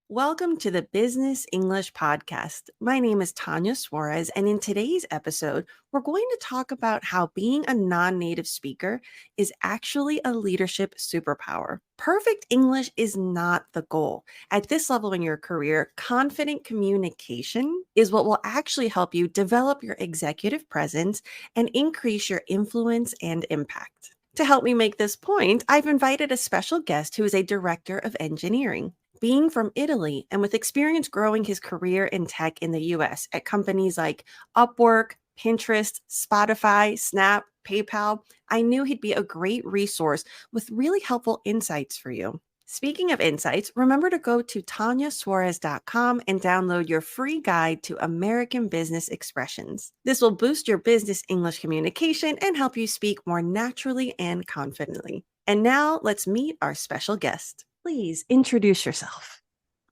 Welcome to the Business English Podcast. My name is Tanya Suarez, and in today's episode, we're going to talk about how being a non native speaker is actually a leadership superpower. Perfect English is not the goal. At this level in your career, confident communication is what will actually help you develop your executive presence and increase your influence and impact. To help me make this point, I've invited a special guest who is a director of engineering. Being from Italy and with experience growing his career in tech in the US at companies like Upwork, Pinterest, Spotify, Snap, PayPal, I knew he'd be a great resource with really helpful insights for you. Speaking of insights, remember to go to tanyasuarez.com and download your free guide to American business expressions. This will boost your business English communication and help you speak more naturally and confidently. And now let's meet our special guest. Please introduce yourself.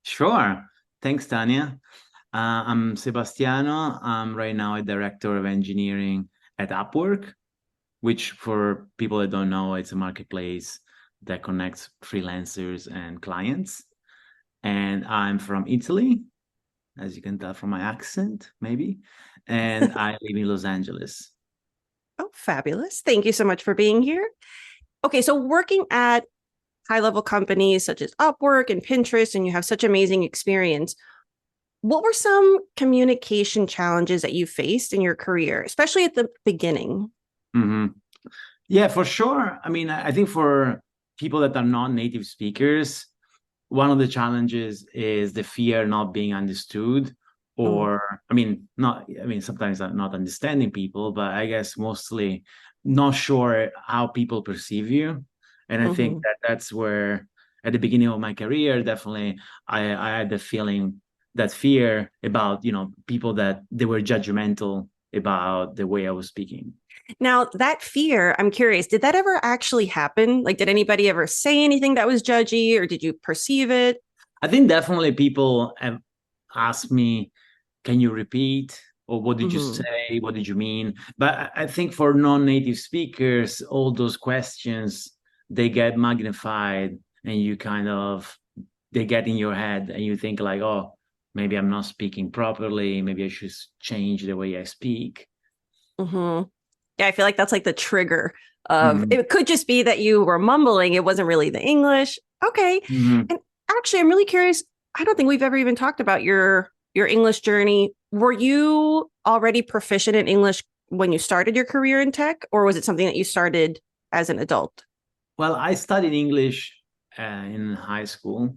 Sure. Thanks, Tanya. I'm Sebastiano. I'm right now a director of engineering at Upwork, which for people that don't know, it's a marketplace that connects freelancers and clients. And I'm from Italy, as you can tell from my accent, maybe. And I live in Los Angeles. Oh, fabulous. Thank you so much for being here. Okay, so working at high-level companies such as Upwork and Pinterest, and you have such amazing experience. What were some communication challenges that you faced in your career, especially at the beginning? Mm-hmm. Yeah, for sure. I mean, I think for people that are non-native speakers, one of the challenges is the fear not being understood, or sometimes not understanding people, but I guess mostly not sure how people perceive you. And I think that's where at the beginning of my career, definitely I had the feeling, that fear about, people that they were judgmental about the way I was speaking. Now, that fear, I'm curious, did that ever actually happen? Like, did anybody ever say anything that was judgy, or did you perceive it? I think definitely people have asked me, can you repeat? Or what did you say? What did you mean? But I think for non-native speakers, all those questions, they get magnified, and they get in your head, and you think like, oh, maybe I'm not speaking properly. Maybe I should change the way I speak. Yeah, I feel like that's like the trigger of it could just be that you were mumbling. It wasn't really the English. Okay. And actually, I'm really curious. I don't think we've ever even talked about your English journey. Were you already proficient in English when you started your career in tech, or was it something that you started as an adult? Well, I studied English in high school,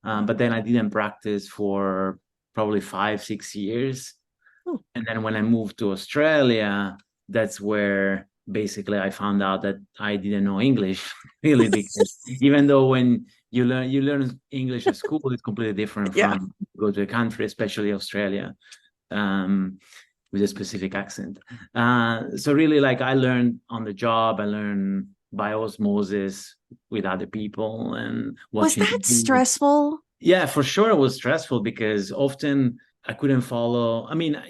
but then I didn't practice for probably 5, 6 years. And then when I moved to Australia, that's where basically I found out that I didn't know English really, because even though when you learn English at school, it's completely different from go to a country, especially Australia, with a specific accent. So really, like, I learned on the job. I learned by osmosis with other people and watching. Was that stressful? Yeah, for sure it was stressful, because often I couldn't follow. I mean,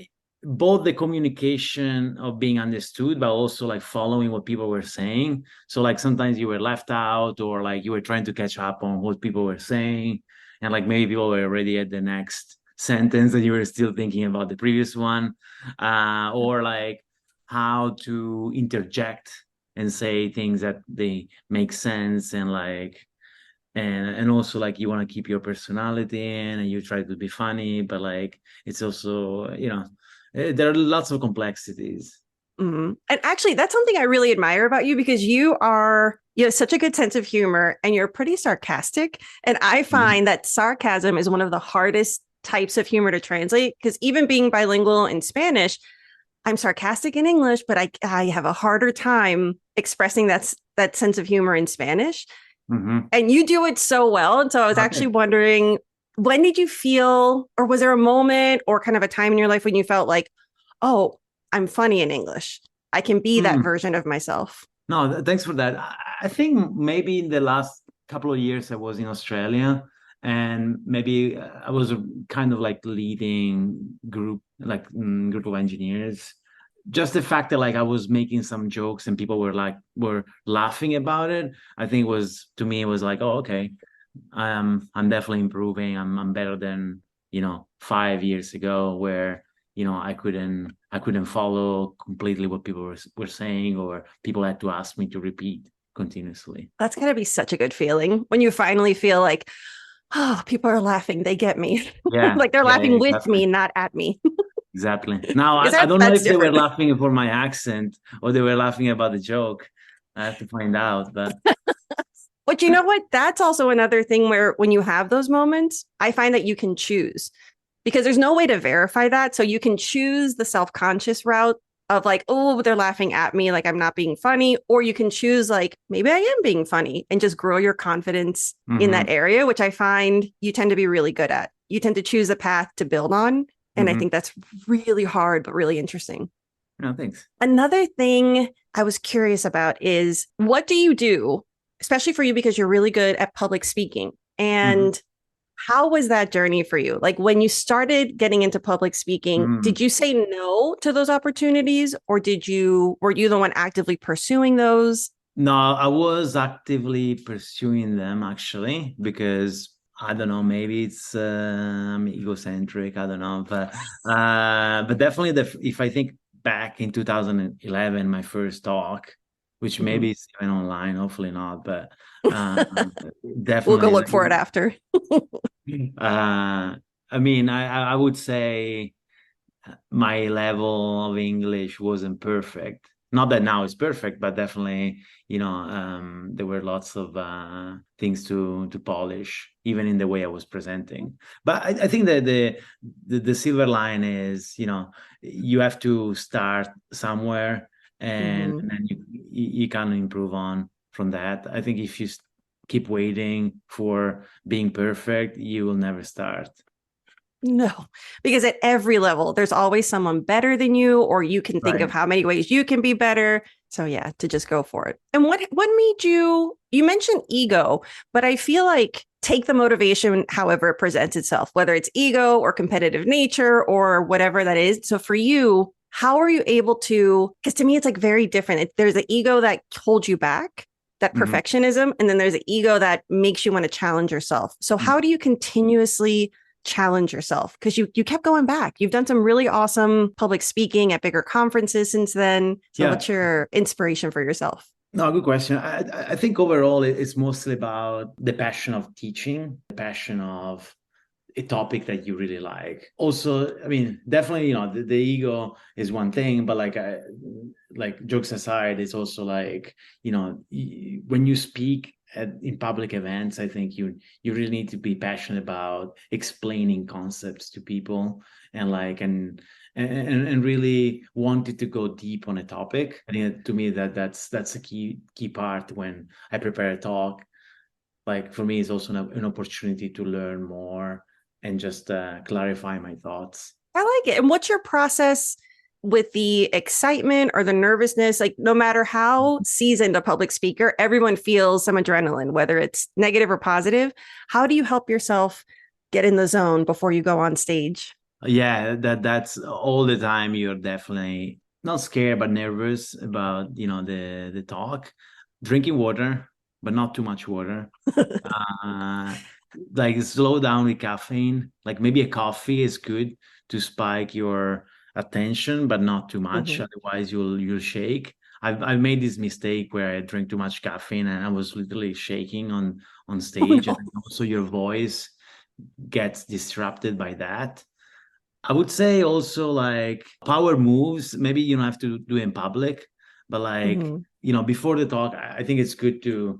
both the communication of being understood, but also like following what people were saying. So like sometimes you were left out, or like you were trying to catch up on what people were saying, and like maybe people were already at the next sentence and you were still thinking about the previous one, or like how to interject and say things that they make sense, and like and also like you want to keep your personality in, and you try to be funny, but like it's also, there are lots of complexities. And actually, that's something I really admire about you, because you have such a good sense of humor and you're pretty sarcastic. And I find that sarcasm is one of the hardest types of humor to translate, because even being bilingual in Spanish, I'm sarcastic in English, but I have a harder time expressing that sense of humor in Spanish. And you do it so well. And so I was actually wondering, when did you feel, or was there a moment or kind of a time in your life when you felt like, oh, I'm funny in English, I can be that version of myself? No, thanks for that. I think maybe in the last couple of years I was in Australia, and maybe I was kind of like leading group of engineers. Just the fact that like I was making some jokes and people were laughing about it, I think to me it was like, oh, okay, I'm definitely improving. I'm better than 5 years ago, where I couldn't follow completely what people were saying, or people had to ask me to repeat continuously. That's got to be such a good feeling when you finally feel like, oh, people are laughing. They get me. Yeah, Like they're yeah, yeah, laughing with exactly. me, not at me. Exactly. Now, Because I don't know that's if they were different. laughing for my accent or they were laughing about the joke. I have to find out, but But you know what? That's also another thing where when you have those moments, I find that you can choose because there's no way to verify that. So you can choose the self conscious route of like, oh, they're laughing at me, like I'm not being funny. Or you can choose, like, maybe I am being funny and just grow your confidence in that hmm area, which I find you tend to be really good at. You tend to choose a path to build on. And I hmm think that's really hard, but really interesting. No, thanks. Another thing I was curious about is what do you do, especially for you because you're really good at public speaking? hmm And how was that journey for you? Like when you started getting into public speaking, did mm you say no to those opportunities or were you the one actively pursuing those? No, I was actively pursuing them actually, because I don't know, maybe it's I'm egocentric, I don't know, but definitely if I think back in 2011, my first talk, which Mhm. maybe it's even online, hopefully not, but uh, We'll go definitely look like for it after. I mean, I would say my level of English wasn't perfect. Not that now it's perfect, but definitely, there were lots of things to polish, even in the way I was presenting. But I think that the silver line is, you have to start somewhere, Mhm. and then you can improve on from that. I think if you keep waiting for being perfect, you will never start. No, because at every level, there's always someone better than you, or you can think of Right. how many ways you can be better. So yeah, to just go for it. And what made you mentioned ego, but I feel like take the motivation however it presents itself, whether it's ego or competitive nature or whatever that is. So for you, how are you able to, because to me it's like very different. There's an ego that holds you back, that Mhm. perfectionism, and then there's an ego that makes you want to challenge yourself. So how do you continuously challenge yourself because you kept going back. You've done some really awesome public speaking at bigger conferences since then. So Yeah. what's your inspiration for yourself? No, good question. I think overall it's mostly about the passion of teaching, the passion of a topic that you really like. Also, I mean, definitely, the ego is one thing, but like jokes aside, it's also like, when you speak in public events, I think you really need to be passionate about explaining concepts to people, and and really wanted to go deep on a topic. I think to me that's a key part when I prepare a talk. Like for me, it's also an opportunity to learn more and just clarify my thoughts. I like it. And what's your process with the excitement or the nervousness? Like, no matter how seasoned a public speaker, everyone feels some adrenaline, whether it's negative or positive. How do you help yourself get in the zone before you go on stage? Yeah, that's all the time. You're definitely not scared, but nervous about the talk. Drinking water, but not too much water. Uh, like slow down with caffeine. Like maybe a coffee is good to spike your attention, but not too much. Mhm. Otherwise, you'll shake. I've made this mistake where I drank too much caffeine and I was literally shaking on Oh, stage, and no. also your voice gets disrupted by that. I would say also like power moves. Maybe you don't have to do in public, but like Mhm. before the talk, I think it's good to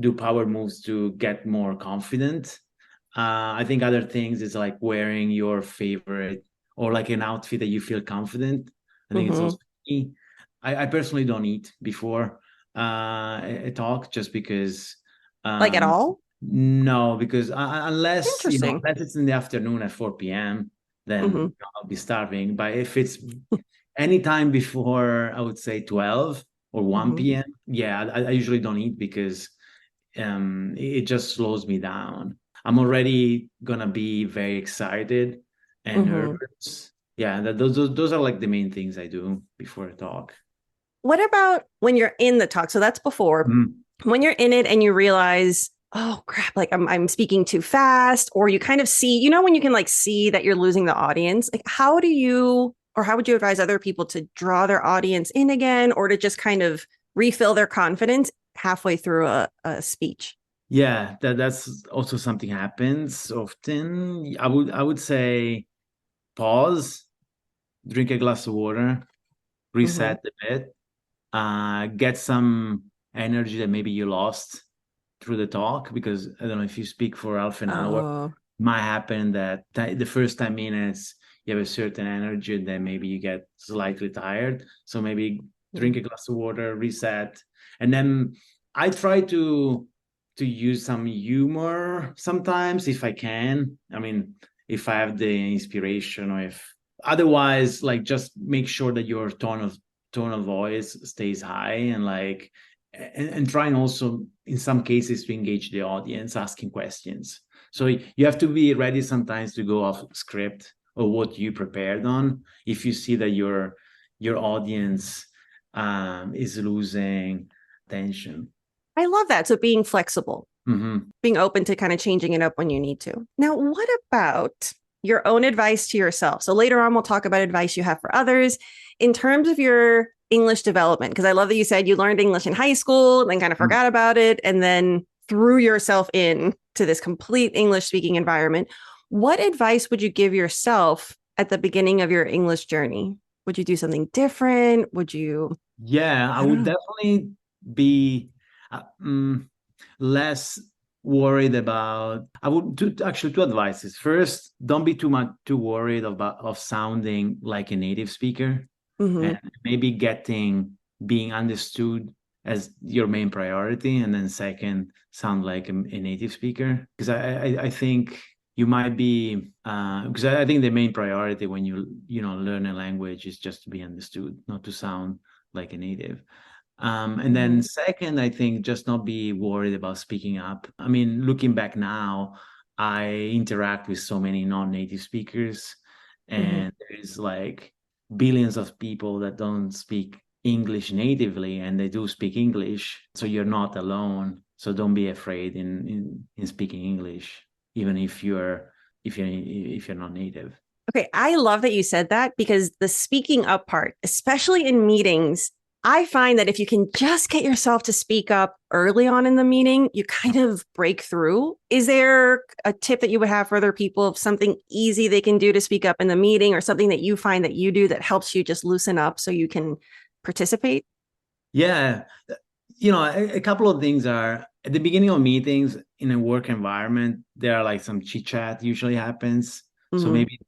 do power moves to get more confident. I think other things is like wearing your favorite or like an outfit that you feel confident. I think it's also Mhm. key. I personally don't eat before a talk, just because Like at um, all? no, because unless Interesting. unless it's in the afternoon at 4 p.m., Mhm. then I'll be starving. But if it's anytime before, I would say 12 or Mhm. 1 p.m., yeah, I usually don't eat because it just slows me down. I'm already gonna be very excited and Mhm. nervous. Yeah, those are like the main things I do before a talk. What about when you're in the talk? So that's before. Mhm. When you're in it and you realize oh crap, like I'm speaking too fast, or you kind of see, when you can like see that you're losing the audience. Like how do you or how would you advise other people to draw their audience in again or to just kind of refill their confidence halfway through a speech? Yeah, that's also something happens often. I would say pause, drink a glass of water, Mm-hmm. reset a bit, get some energy that maybe you lost through the talk, because I don't know, if you speak for half an hour, Oh. might happen that the first 10 minutes you have a certain energy, then maybe you get slightly tired. So maybe drink a glass of water, reset. And then I try to use some humor sometimes if I can. I mean, if I have the inspiration, or if otherwise, like, just make sure that your tone of voice stays high, and like, and trying also in some cases to engage the audience, asking questions. So you have to be ready sometimes to go off script or what you prepared on, if you see that your audience is losing attention. I love that. So being flexible, Hmm. being open to kind of changing it up when you need to. Now, what about your own advice to yourself? So later on, we'll talk about advice you have for others in terms of your English development. Because I love that you said you learned English in high school, then kind of forgot about it, and then threw yourself in to this complete English speaking environment. What advice would you give yourself at the beginning of your English journey? Would you do something different? Would you, Yeah, I I don't would know. definitely be uh, mm, less worried about. I would do actually two advices. First, don't be too worried of sounding like a native speaker, Mm-hmm, and maybe getting being understood as your main priority. And then second, sound like a native speaker, because I think you might be, because I think the main priority when you learn a language is just to be understood, not to sound like a native. And mm-hmm, then second, I think just not be worried about speaking up. I mean, looking back now, I interact with so many non-native speakers, mm-hmm. and there's like billions of people that don't speak English natively, and they do speak English. So you're not alone. So don't be afraid in speaking English, even if you're not native. Okay, I love that you said that because the speaking up part, especially in meetings, I find that if you can just get yourself to speak up early on in the meeting, you kind of break through. Is there a tip that you would have for other people of something easy they can do to speak up in the meeting or something that you find that you do that helps you just loosen up so you can participate? Yeah, a couple of things are at the beginning of meetings in a work environment, there are like some chit chat usually happens. So Mm-hmm. maybe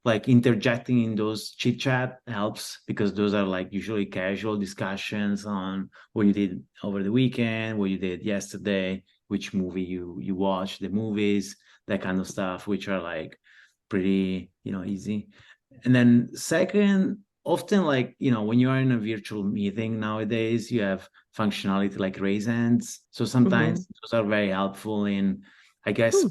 like interjecting in those chit chat helps, because those are like usually casual discussions on what you did over the weekend, what you did yesterday, which movie you watched, the movies, that kind of stuff, which are like pretty, easy. And then second, often, like, when you are in a virtual meeting nowadays, you have functionality like raise hands. So Mm-hmm. sometimes those are very helpful in, I guess, Hmm.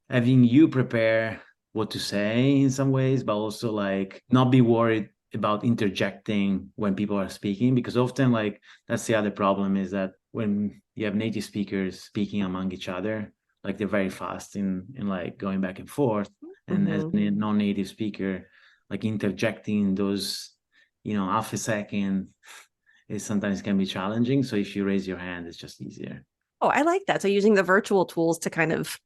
having you prepare what to say in some ways, but also like not be worried about interjecting when people are speaking, because often, like, that's the other problem, is that when you have native speakers speaking among each other, like, they're very fast in like going back and forth. And as Mm-hmm. a non-native speaker, like interjecting those, half a second, it sometimes can be challenging. So if you raise your hand, it's just easier. Oh, I like that. So using the virtual tools to kind of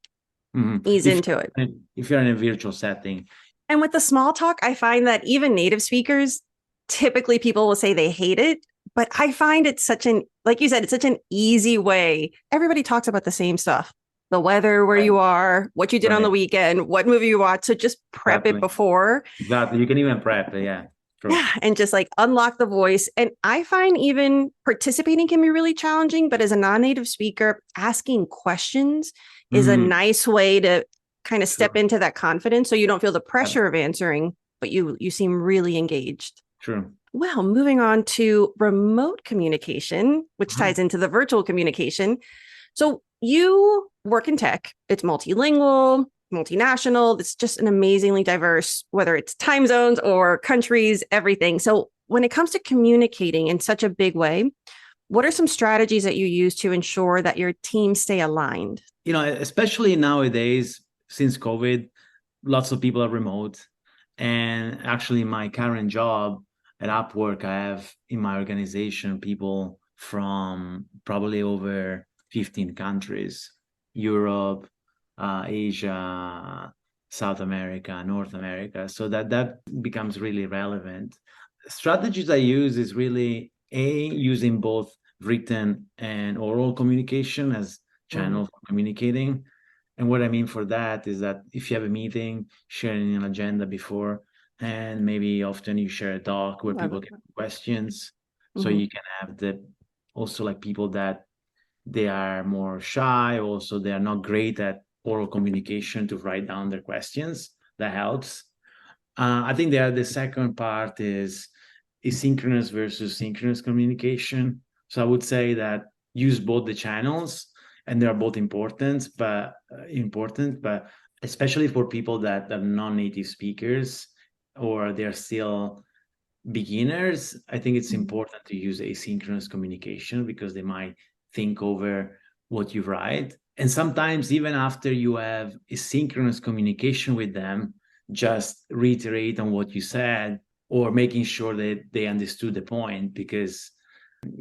Mhm. ease If into it. if you're in a virtual setting. And with the small talk, I find that even native speakers, typically people will say they hate it. But I find it's such an, like you said, it's such an easy way. Everybody talks about the same stuff, the weather, where Right. you are, what you did on the Right. weekend, what movie you watched. So just prep it Exactly. before. Exactly. You can even prep. Yeah. True. Yeah. And just like unlock the voice. And I find even participating can be really challenging. But as a non native speaker, asking questions is a Mm, nice way to kind of step true. into that confidence so you don't feel the Yeah, pressure of answering, but you seem really engaged. true. Well, moving on to remote communication, which Mhm. ties into the virtual communication. So you work in tech, it's multilingual, multinational. It's just an amazingly diverse, whether it's time zones or countries, everything. So when it comes to communicating in such a big way, What are some strategies that you use to ensure that your team stay aligned? Especially nowadays, since COVID, lots of people are remote. And actually, my current job at Upwork, I have in my organization people from probably over 15 countries: Europe, Asia, South America, North America. So that becomes really relevant. Strategies I use is really using both written and oral communication as Mm, channel for communicating. And what I mean for that is that if you have a meeting, sharing an agenda before, and maybe often you share a doc where I people love get that. questions. So Mhm. you can have also like people that they are more shy, also they are not great at oral communication to write down their questions. That helps. I think the second part is asynchronous versus synchronous communication. So I would say that use both the channels, and they're both important, but especially for people that are non-native speakers or they're still beginners, I think it's Mhm. important to use asynchronous communication because they might think over what you write. And sometimes, even after you have asynchronous communication with them, just reiterate on what you said or making sure that they understood the point, because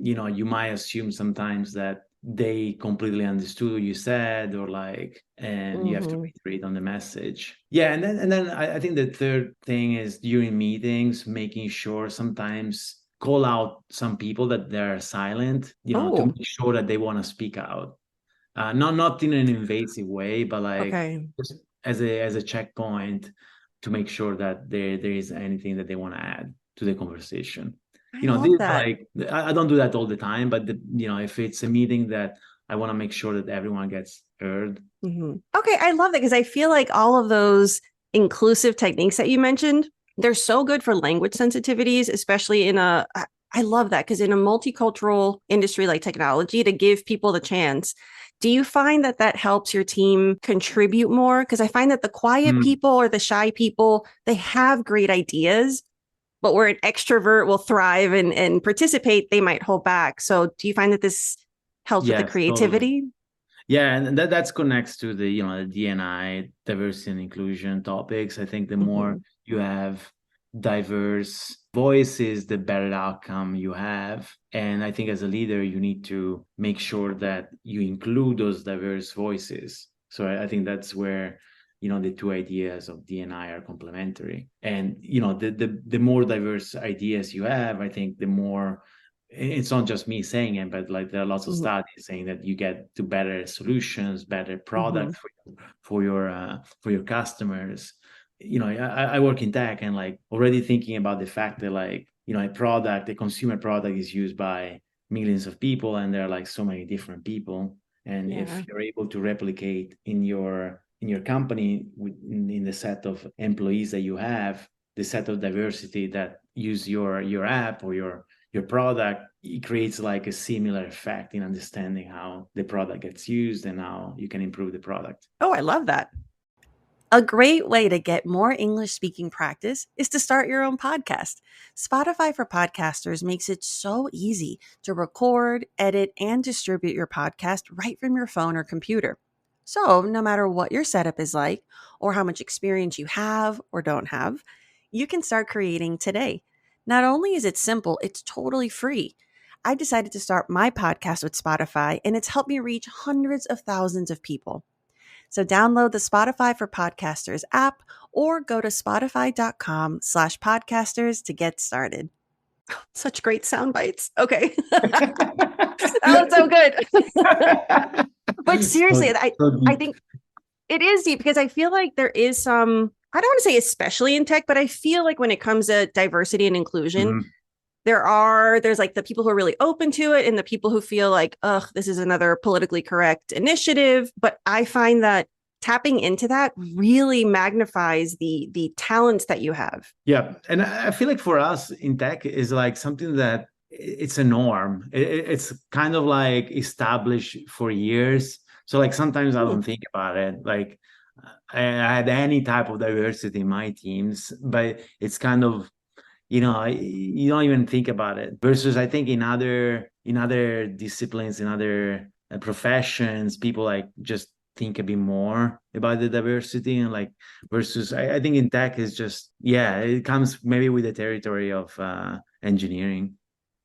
you might assume sometimes that they completely understood what you said, or like, and you have to Mhm. reiterate on the message. Yeah, and then I think the third thing is during meetings, making sure sometimes call out some people that they're silent, to Oh, make sure that they want to speak out. Not in an invasive way, but like okay. just as a checkpoint to make sure that there is anything that they want to add to the conversation. I love This that. like I don't do that all the time, but if it's a meeting that I want to make sure that everyone gets heard. Okay, I love that because I feel like all of those inclusive techniques that you mentioned, they're so good for language sensitivities, especially I love that because in a multicultural industry like technology, to give people the chance. Do you find that that helps your team contribute more? Because I find that the quiet Mm, people or the shy people, they have great ideas, but where an extrovert will thrive and participate, they might hold back. So do you find that this helps with the yes, totally. creativity? Yeah, and that connects to the D&I, diversity and inclusion topics. I think the more Mhm. you have diverse voices, the better outcome you have. And I think as a leader, you need to make sure that you include those diverse voices. So I think that's where the two ideas of D&I are complementary. And the more diverse ideas you have, I think the more, it's not just me saying it, but like there are lots of Mhm. studies saying that you get to better solutions, better Mhm. products for your customers. I work in tech, and like already thinking about the fact that like a consumer product is used by millions of people, and there are like so many different people. And Yeah. if you're able to replicate in your company in the set of employees that you have, the set of diversity that use your app or your product, it creates like a similar effect in understanding how the product gets used and how you can improve the product. Oh, I love that. A great way to get more English speaking practice is to start your own podcast. Spotify for Podcasters makes it so easy to record, edit, and distribute your podcast right from your phone or computer. So, no matter what your setup is like, or how much experience you have or don't have, you can start creating today. Not only is it simple, it's totally free. I decided to start my podcast with Spotify, and it's helped me reach hundreds of thousands of people. So download the Spotify for Podcasters app or go to spotify.com/podcasters to get started. Such great sound bites. Okay. That was so good. But seriously, so, so I deep. think it is deep because I feel like there is some, I don't want to say especially in tech, but I feel like when it comes to diversity and inclusion, Mhm. there's like the people who are really open to it and the people who feel like, ugh, this is another politically correct initiative. But I find that tapping into that really magnifies the talents that you have. Yeah, and I feel like for us in tech is like something that it's a norm. It's kind of like established for years. So like sometimes I Hmm. don't think about it. Like I had any type of diversity in my teams, but it's kind of you don't even think about it. Versus I think in other in other disciplines, in other professions, people like just think a bit more about the diversity and like versus I think in tech is just, yeah, it comes maybe with the territory of engineering.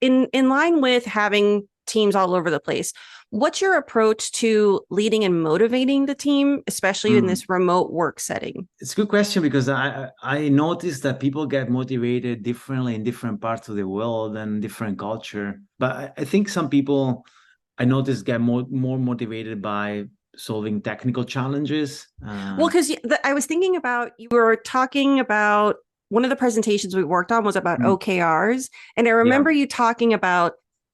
In line with having teams all over the place, what's your approach to leading and motivating the team, especially in Mm. this remote work setting? It's a good question because I noticed that people get motivated differently in different parts of the world and different culture. But I think some people I noticed get more motivated by solving technical challenges. Well, because I was thinking about, you were talking about, one of the presentations we worked on was about Mm. OKRs. And I Yeah. remember you talking about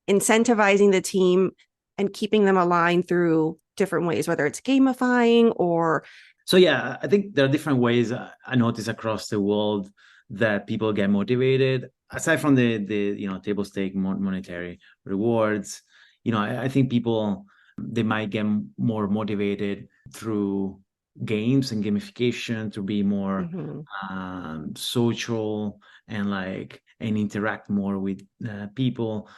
incentivizing the team and keeping them aligned through different ways, whether it's gamifying or. So yeah, I think there are different ways I notice across the world that people get motivated. Aside from the table stake monetary rewards, I think people they might get more motivated through games and gamification to be more Mhm. social and interact more with people.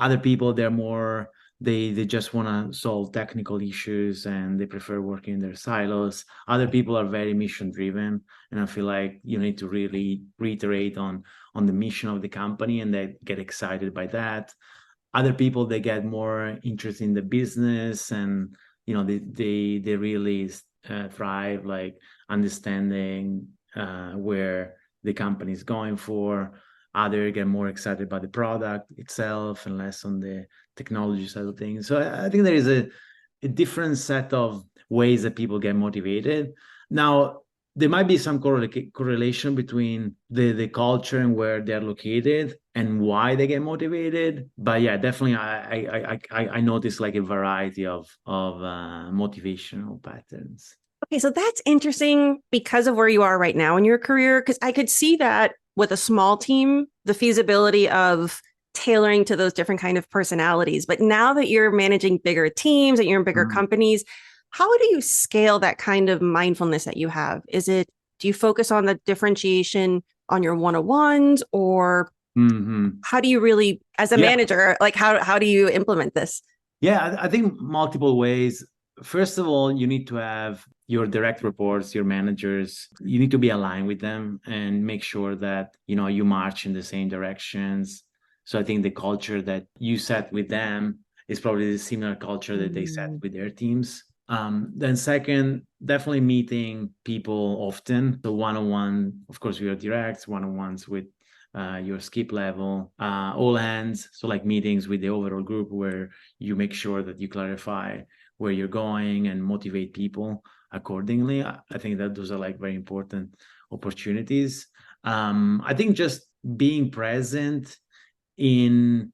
Other people they're more they just want to solve technical issues and they prefer working in their silos. Other people are very mission driven, and I feel like you need to really reiterate on the mission of the company and they get excited by that. Other people they get more interest in the business and they really thrive like understanding where the company is going for. Other get more excited about the product itself and less on the technology side of things. So I think there is a different set of ways that people get motivated. Now, there might be some correlation between the culture and where they're located and why they get motivated. But yeah, definitely, I notice like a variety of motivational patterns. Okay, so that's interesting because of where you are right now in your career. Because I could see that with a small team, the feasibility of tailoring to those different kind of personalities. But now that you're managing bigger teams, that you're in bigger Mhm. companies, how do you scale that kind of mindfulness that you have? Do you focus on the differentiation on your one-on-ones, or Mhm. how do you really, as a Yeah, manager, like how do you implement this? yeah, I think multiple ways. First of all, you need to have your direct reports, your managers. You need to be aligned with them and make sure that you march in the same directions. So I think the culture that you set with them is probably the similar culture that they set Mm. with their teams. Then second, definitely meeting people often. So one-on-one, of course, we are directs, one-on-ones with your skip level, all hands. So like meetings with the overall group where you make sure that you clarify where you're going and motivate people accordingly. I think that those are like very important opportunities. I think just being present in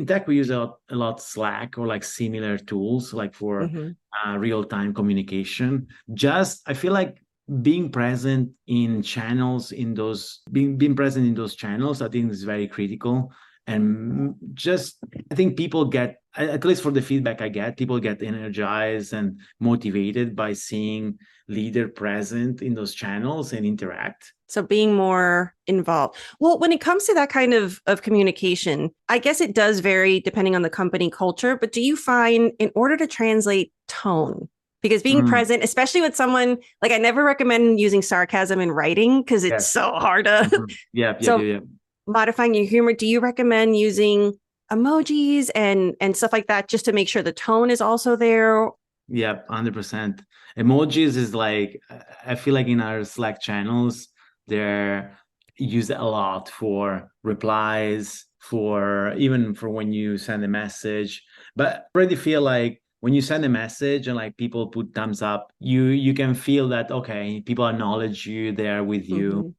tech we use a lot Slack or like similar tools like for Mhm. real-time communication. Just I feel like being present in channels in those being present in those channels I think is very critical. And just I think people get, at least for the feedback I get, people get energized and motivated by seeing leader present in those channels and interact. So being more involved. Well, when it comes to that kind of communication, I guess it does vary depending on the company culture, but do you find in order to translate tone, because being Mm, present, especially with someone, like I never recommend using sarcasm in writing because it's yes. so hard to. Mhm. Yep, yep, So yep, yep. modifying your humor, do you recommend using emojis and stuff like that just to make sure the tone is also there? Yep, 100%. Emojis is like, I feel like in our Slack channels, they're used a lot for replies, for even for when you send a message. But I already feel like when you send a message and like people put thumbs up, you can feel that, okay, people acknowledge you, they're with you, Mhm.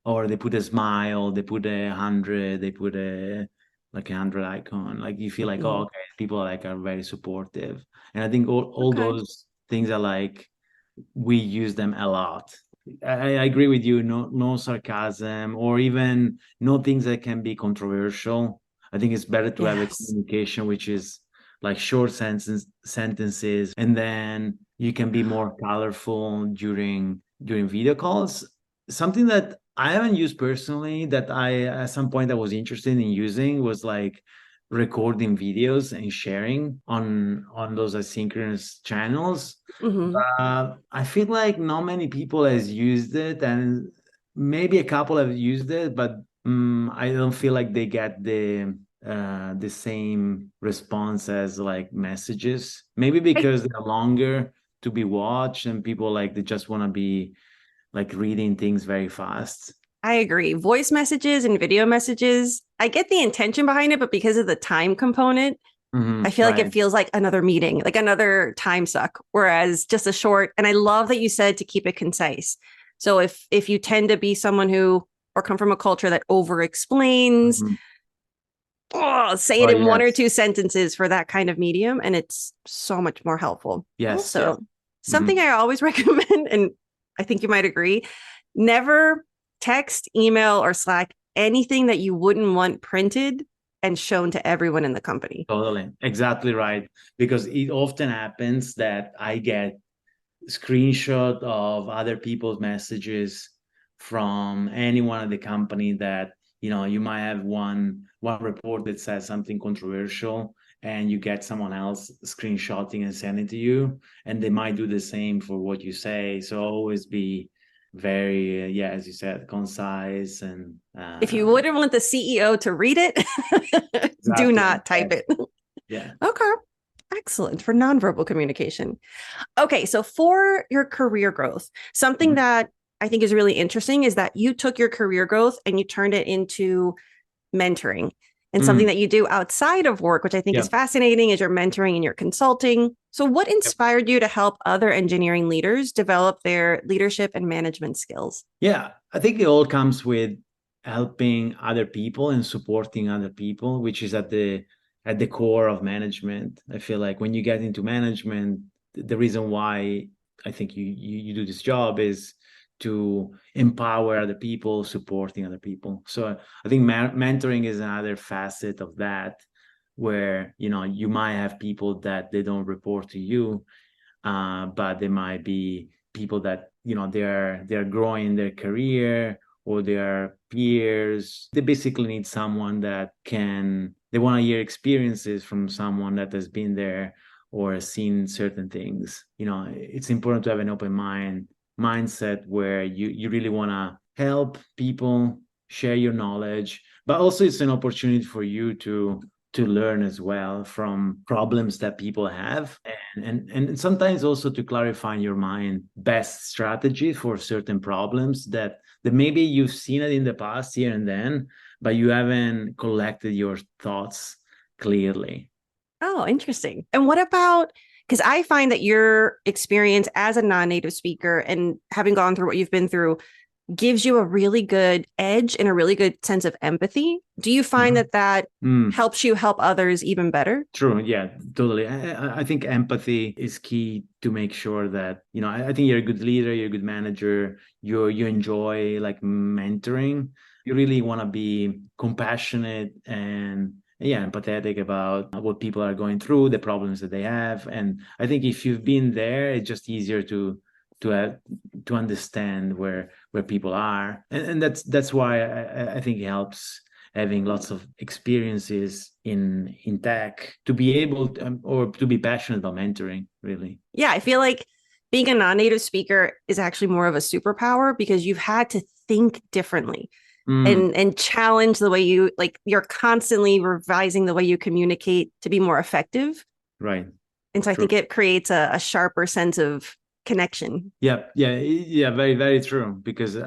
or they put a smile, they put 100, they put a 100 icon. Like you feel like, oh, Mhm. okay, people are very supportive. And I think all Okay. those things are like we use them a lot. I agree with you. No sarcasm or even no things that can be controversial. I think it's better to have a Yes. communication which is like short sentences, and then you can be more colorful during video calls. Something that I haven't used personally that I at some point I was interested in using was like recording videos and sharing on those asynchronous channels. Hmm. I feel like not many people has used it, and maybe a couple have used it, but I don't feel like they get the same response as like messages. Maybe I, because they're longer to be watched, and people like they just want to be like reading things very fast. I agree. Voice messages and video messages, I get the intention behind it, but because of the time component, I feel like it Right. feels like another meeting, like another time suck. Whereas just a short, and I love that you said to keep it concise. So if you tend to be someone who or come from a culture that over explains, Mhm. say it Oh, in one or yes. two sentences for that kind of medium, and it's so much more helpful. Yes, yes. Also, something Mhm. I always recommend, and I think you might agree, never text, email, or Slack anything that you wouldn't want printed and shown to everyone in the company. Totally. Exactly right. Because it often happens that I get screenshot of other people's messages from anyone at the company that, you might have one report that says something controversial, and you get someone else screenshotting and sending to you, and they might do the same for what you say. So always be very yeah, as you said, concise and If you wouldn't want the CEO to read it, do exactly. not type it. Yeah. Okay. Excellent for nonverbal communication. Okay, so for your career growth, something Mhm. that I think is really interesting is that you took your career growth and you turned it into mentoring. And something Mm. that you do outside of work, which I think is Yeah. fascinating, is your mentoring and your consulting. So, what inspired you to help other engineering leaders develop their leadership and management skills? Yeah, I think it all comes with helping other people and supporting other people, which is at the core of management. I feel like when you get into management, the reason why I think you do this job is to empower other people, supporting other people. So I think mentoring is another facet of that, where you might have people that they don't report to you, but they might be people that they're growing their career, or their peers. They basically need someone that they want to hear experiences from someone that has been there or has seen certain things. It's important to have an open mindset where you really want to help people, share your knowledge, but also it's an opportunity for you to learn as well from problems that people have, and sometimes also to clarify in your mind best strategy for certain problems that maybe you've seen it in the past here and then, but you haven't collected your thoughts clearly. Oh, interesting. And what about, because I find that your experience as a non native speaker and having gone through what you've been through gives you a really good edge and a really good sense of empathy. Do you find Mhm. that that Mm. helps you help others even better? True. Yeah, totally. I think empathy is key to make sure that, I think you're a good leader, you're a good manager, you enjoy like mentoring. You really want to be compassionate and yeah, empathetic about what people are going through, the problems that they have. And I think if you've been there, it's just easier to have, to understand where people are. And that's why I think it helps having lots of experiences in tech to be able to, or to be passionate about mentoring, really. Yeah, I feel like being a non native speaker is actually more of a superpower because you've had to think differently Mm, and challenge the way you like you're constantly revising the way you communicate to be more effective. right. And so I True. think it creates a sharper sense of connection. Yeah, yeah, yeah. Very, very true. Because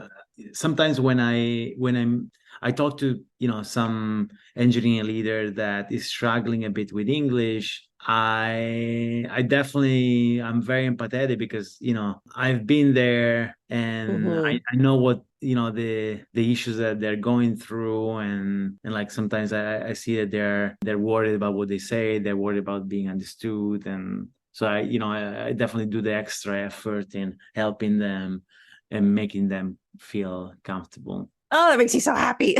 sometimes I talk to some engineering leader that is struggling a bit with English. I definitely I'm very empathetic because I've been there, and Mm-hmm. I know what the issues that they're going through, and like sometimes I see that they're worried about what they say, they're worried about being understood, and so I definitely do the extra effort in helping them and making them feel comfortable. Oh, that makes me so happy.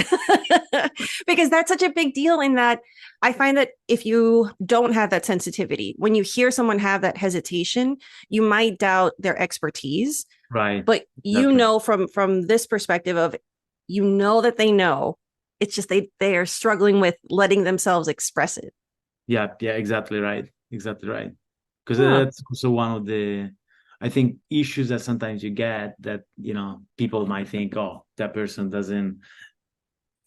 Because that's such a big deal in that I find that if you don't have that sensitivity, when you hear someone have that hesitation, you might doubt their expertise. Right. But Exactly. from this perspective of you know that they know, It's just they are struggling with letting themselves express it. Yeah, yeah, exactly right. Exactly right. Because Huh. that's also one of the, I think, issues that sometimes you get that, people might think, oh, that person doesn't,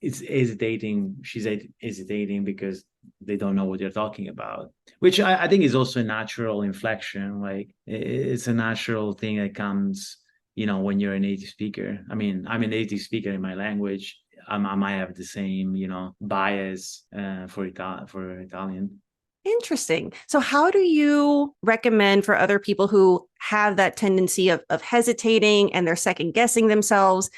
it's hesitating, she's hesitating because they don't know what you're talking about, which I think is also a natural inflection. Like it's a natural thing that comes, when you're a native speaker. I mean, I'm a native speaker in my language. I might have the same, bias for Italian. Interesting. So, how do you recommend for other people who have that tendency of hesitating and they're second guessing themselves?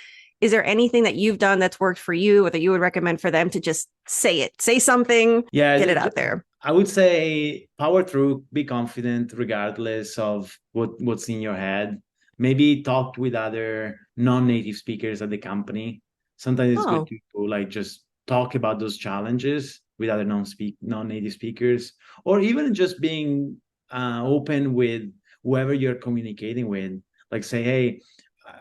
Is there anything that you've done that's worked for you or that you would recommend for them to just say it, say something, Yeah, get it out there? I would say power through, be confident regardless of what's in your head. Maybe talk with other non-native speakers at the company. Sometimes it's good Oh, to like just talk about those challenges with other non-native speakers, or even just being open with whoever you're communicating with. Like say, hey,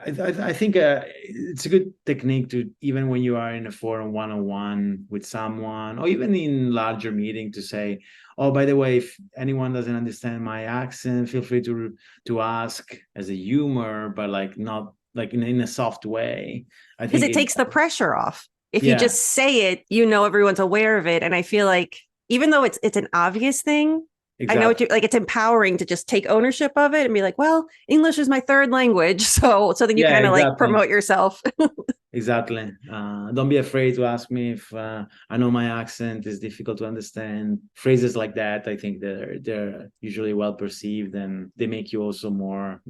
I think it's a good technique to, even when you are in a forum one-on-one with someone, or even in larger meeting, to say, oh, by the way, if anyone doesn't understand my accent, feel free to ask as a humor, but like not like in a soft way. I because think it it, takes the pressure off. If you yeah, just say it, you know everyone's aware of it. And I feel like even though it's an obvious thing, I know what exactly. you like. It's empowering to just take ownership of it and be like, well, English is my third language. So then you Yeah, kind of like exactly. promote yourself. Exactly. Don't be afraid to ask me if I know my accent is difficult to understand. Phrases like that, I think they're usually well perceived, and they make you also more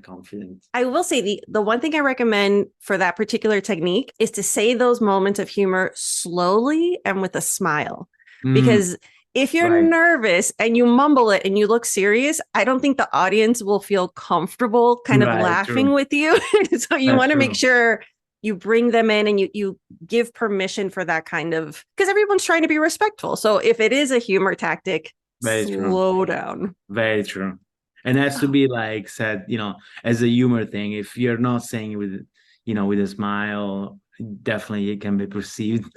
confident. I will say the one thing I recommend for that particular technique is to say those moments of humor slowly and with a smile. Mm, Because if you're right, nervous and you mumble it and you look serious, I don't think the audience will feel comfortable kind of right, laughing true. with you. So you That's want to make true. sure you bring them in and you give permission for that kind of, because everyone's trying to be respectful. So if it is a humor tactic, Very true. slow down. Very true. And it has to be like said, as a humor thing. If you're not saying it with a smile, definitely it can be perceived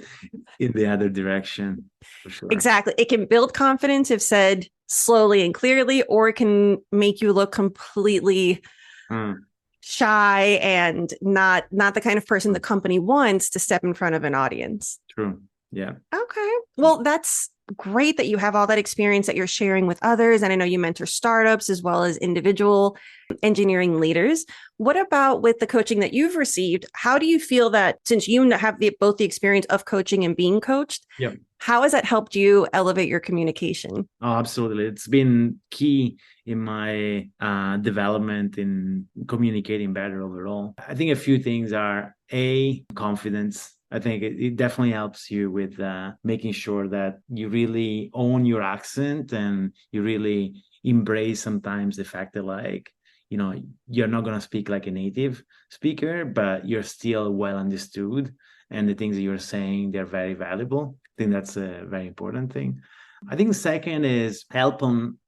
in the other direction for sure. Exactly. It can build confidence if said slowly and clearly, or it can make you look completely Mm, shy and not the kind of person the company wants to step in front of an audience. true. Yeah. Okay. Well, that's great that you have all that experience that you're sharing with others. And I know you mentor startups as well as individual engineering leaders. What about with the coaching that you've received? How do you feel that since you have both the experience of coaching and being coached, Yeah. how has that helped you elevate your communication? Oh, absolutely. It's been key in my development in communicating better overall. I think a few things are confidence. I think it definitely helps you with making sure that you really own your accent and you really embrace sometimes the fact that, like, you're not going to speak like a native speaker, but you're still well understood. And the things that you're saying, they're very valuable. I think that's a very important thing. I think the second is help on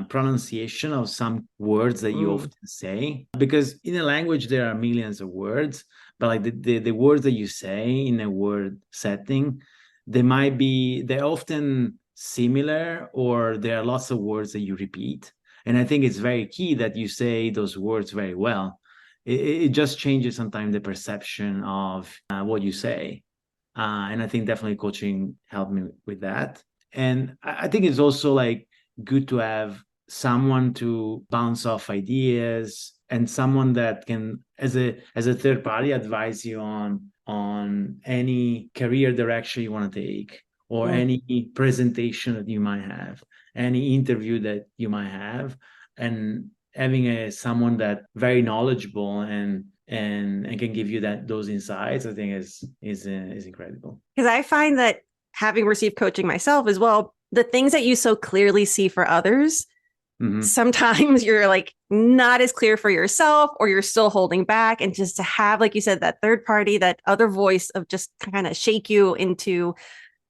pronunciation of some words that you Mm. often say, because in a language there are millions of words, but like the words that you say in a word setting, they're often similar, or there are lots of words that you repeat. And I think it's very key that you say those words very well. It just changes sometimes the perception of what you say. And I think definitely coaching helped me with that. And I think it's also like good to have someone to bounce off ideas, and someone that can, as a third party, advise you on any career direction you want to take, or Mm. any presentation that you might have, any interview that you might have. And having someone that very knowledgeable and can give you those insights, I think is incredible. Because I find that having received coaching myself as well, the things that you so clearly see for others, Hmm. sometimes you're like not as clear for yourself or you're still holding back. And just to have, like you said, that third party, that other voice of just kind of shake you into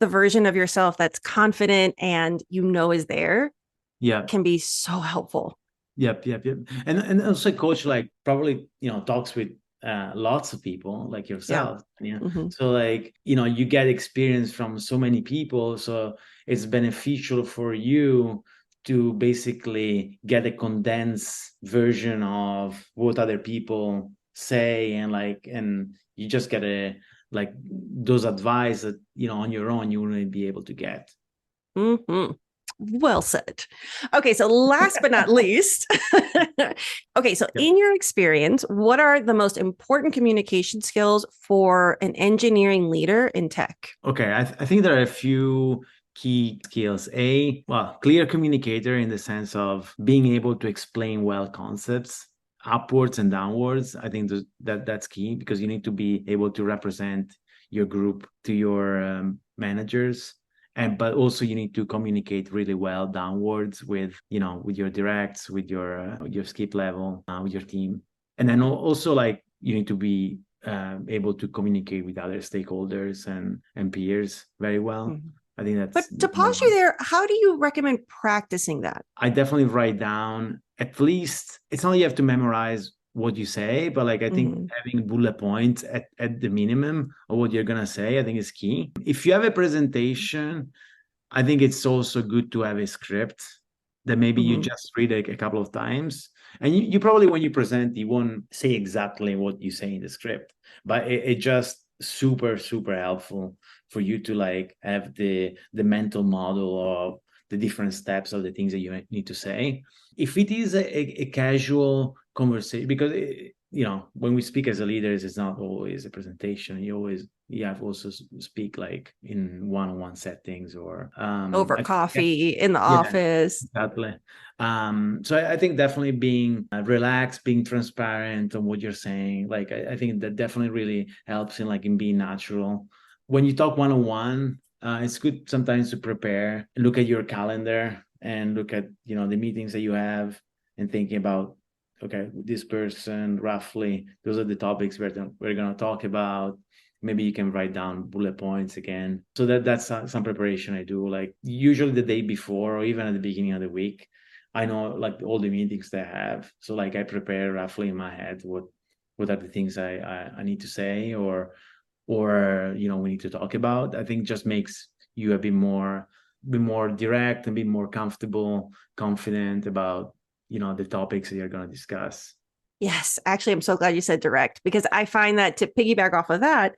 the version of yourself that's confident and is there Yeah. can be so helpful. Yep. And also coach like probably talks with lots of people like Yeah. yourself. Yeah. Hmm. So like, you get experience from so many people. So it's beneficial for you to basically get a condensed version of what other people say, and you just get a like those advice that on your own you wouldn't be able to get. Hmm. Well said. Okay, so last but not least, okay, so Yep. in your experience, what are the most important communication skills for an engineering leader in tech? Okay, I think there are a few key skills. Well, clear communicator in the sense of being able to explain well concepts upwards and downwards. I think that's key because you need to be able to represent your group to your managers, but also you need to communicate really well downwards with your directs, with your skip level, with your team, and then also like you need to be able to communicate with other stakeholders and peers very well. Mhm. I think But that's to number pause you one. there, how do you recommend practicing that? I definitely write down at least, it's not you have to memorize what you say, but like I think Hmm. having bullet points at the minimum of what you're gonna say, I think is key. If you have a presentation, I think it's also good to have a script that maybe you Hmm. just read a couple of times. And you probably, when you present, you won't say exactly what you say in the script, but it just super, super helpful for you to like have the mental model of the different steps of the things that you need to say. If it is a casual conversation, because when we speak as a leaders, it's not always a presentation. You have also speak like in one-on-one settings or Over I think coffee in the yeah, office. exactly. So I think definitely being relaxed, being transparent on what you're saying, like I think that definitely really helps in being natural. When you talk one-on-one, it's good sometimes to prepare, look at your calendar and look at the meetings that you have and thinking about, okay, this person roughly, those are the topics we're going to talk about. Maybe you can write down bullet points again. So that's some preparation I do, like usually the day before or even at the beginning of the week. I know like all the meetings they have, so like I prepare roughly in my head what are the things I need to say, or we need to talk about. I think just makes you a bit more direct and be more comfortable, confident about the topics that you're going to discuss. Yes, actually, I'm so glad you said direct because I find that to piggyback off of that,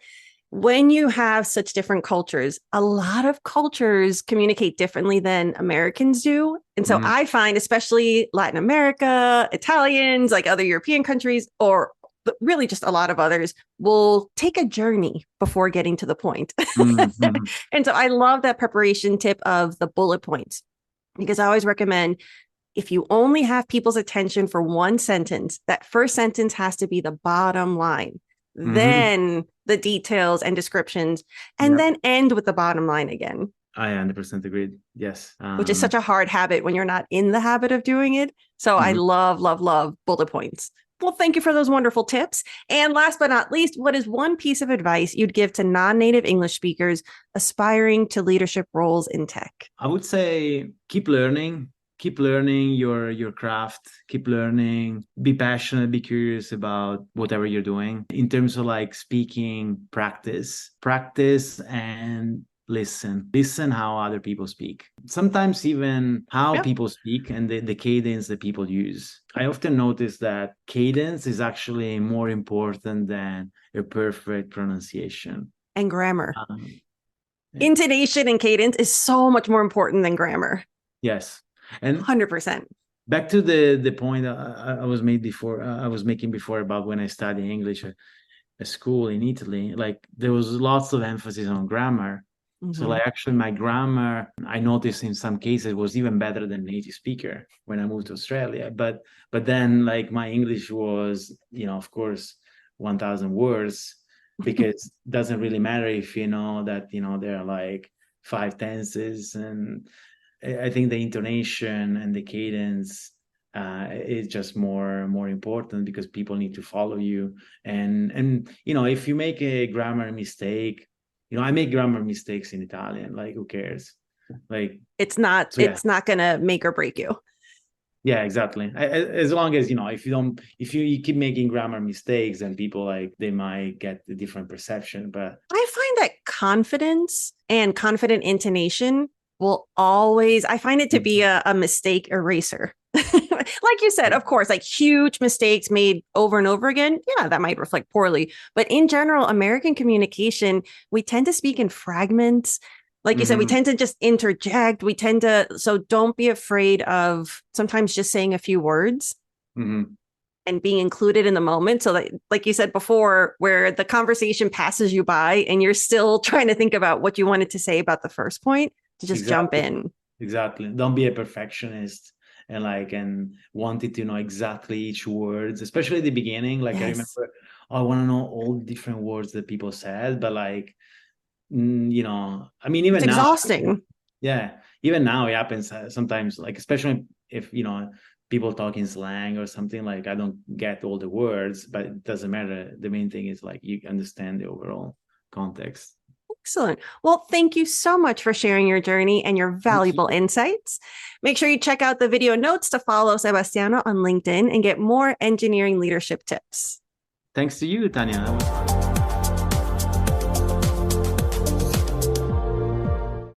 when you have such different cultures, a lot of cultures communicate differently than Americans do. And so Mm, I find, especially Latin America, Italians, like other European countries, or really just a lot of others, will take a journey before getting to the point. mm, mm, And so I love that preparation tip of the bullet points because I always recommend if you only have people's attention for one sentence, that first sentence has to be the bottom line, mm. then the details and descriptions, and Yeah, then end with the bottom line again, I 100% agreed. Yes. which is such a hard habit when you're not in the habit of doing it. So I Mhm. love, love, love bullet points. Well, thank you for those wonderful tips. And last but not least, what is one piece of advice you'd give to non native English speakers aspiring to leadership roles in tech? I would say keep learning your craft, keep learning, be passionate, be curious about whatever you're doing. In terms of like speaking, practice and listen how other people speak, sometimes even how Yeah. people speak and the cadence that people use. I often notice that cadence is actually more important than a perfect pronunciation. And grammar. um, Intonation and cadence is so much more important than grammar. yes. And 100%. back to the point I was making before about when I studied English at school in Italy, like there was lots of emphasis on grammar. So Mm-hmm. like actually my grammar, I noticed in some cases was even better than native speaker when I moved to Australia. But then like my English was, of course, 1,000 words, because it doesn't really matter if you know that, there are like five tenses. And I think the intonation and the cadence is just more important because people need to follow you. And if you make a grammar mistake, I make grammar mistakes in Italian. Like, who cares? Like, It's not so yeah, it's not going to make or break you. Yeah, exactly. As long as, if you don't, if you keep making grammar mistakes, then people like they might get a different perception. But I find that confidence and confident intonation will always, I find it to be a mistake eraser. Like you said, of course, like huge mistakes made over and over again. Yeah, that might reflect poorly. But in general, American communication, we tend to speak in fragments. Like you said, we Mhm, tend to just interject. We tend to, so don't be afraid of sometimes just saying a few words mhm. and being included in the moment. So that, like you said before, where the conversation passes you by and you're still trying to think about what you wanted to say about the first point, to just jump Exactly. in. Exactly. Don't be a perfectionist and wanted to know exactly each words, especially at the beginning. Like I Yes. remember, I want to know all the different words that people said, but like, I mean, It's even now, exhausting. yeah, even now it happens sometimes, like, especially if, people talk in slang or something, like I don't get all the words, but it doesn't matter. The main thing is like you understand the overall context. Excellent. Well, thank you so much for sharing your journey and your Thank valuable you. insights. Make sure you check out the video notes to follow Sebastiano on LinkedIn and get more engineering leadership tips. Thanks to you, Tanya. That was fun.